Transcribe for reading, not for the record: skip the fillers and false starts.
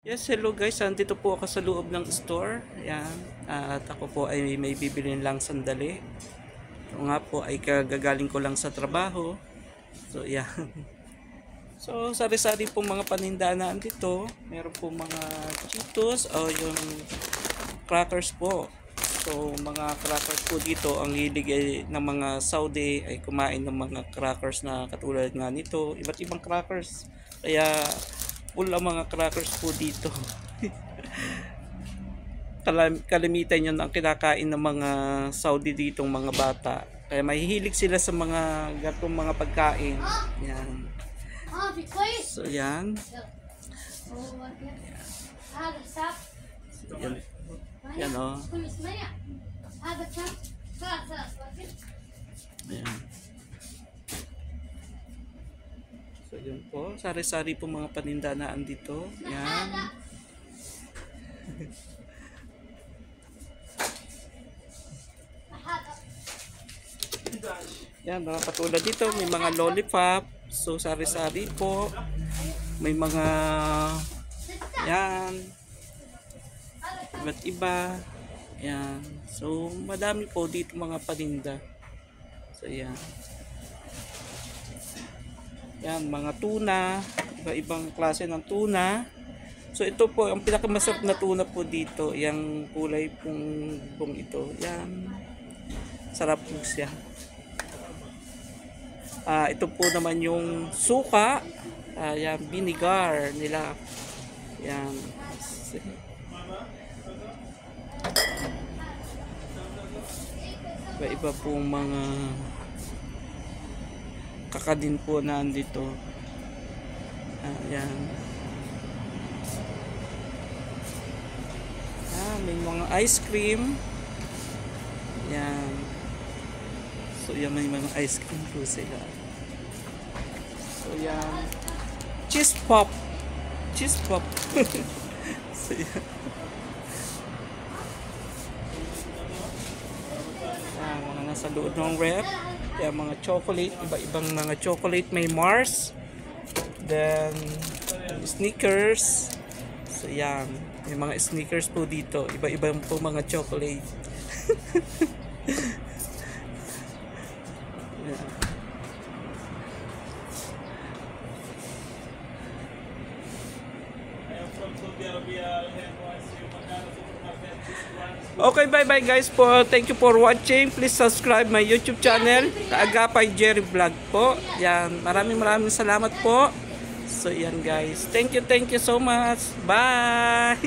Yes, hello guys. Andito po ako sa loob ng store. Ayan. At ako po ay may bibilin lang sandali. Ito nga po ay kagagaling ko lang sa trabaho. So, ayan. So, sari-sari po mga paninda na andito. Meron po mga Cheetos o yung crackers po. So, mga crackers po dito, ang hilig ng mga Saudi ay kumain ng mga crackers na katulad nga nito. Iba't ibang crackers. Kaya, full ang mga crackers po dito. Kalimitan yun ang kinakain ng mga Saudi ditong mga bata. Kaya mahihilig sila sa mga gatong mga pagkain. Yan. So, yan. Yan. Yan o. Ayan. So, yun po. Sari-sari po mga paninda na andito. Yan. Yan, mga katulad dito. May mga lollipop. So, sari-sari po. May mga yan. Iba't iba. Yan. So, madami po dito mga paninda. So, yan. Yan, mga tuna. Iba-ibang klase ng tuna. So, ito po, ang pinakamasarap na tuna po dito. Yung kulay pong ito. Yan. Sarap po siya. Ito po naman yung suka. Yan, vinegar nila. Yan. Iba pong mga kakadin po na andito. Yan. May mga ice cream. Yan. So, yan, may mga ice cream po sila. So, yan. Cheese pop. Cheese pop. So, yan. Yan, mga nasa loob ng rep. Yan, mga chocolate. Iba-ibang mga chocolate. May Mars. Then, Snickers. So, yan. May mga Snickers po dito. Iba-ibang po mga chocolate. Yeah. Okay, bye-bye guys po. Thank you for watching. Please subscribe my YouTube channel. Kaagapay Jerry Vlog po. Yan. Maraming salamat po. So, yan guys. Thank you so much. Bye!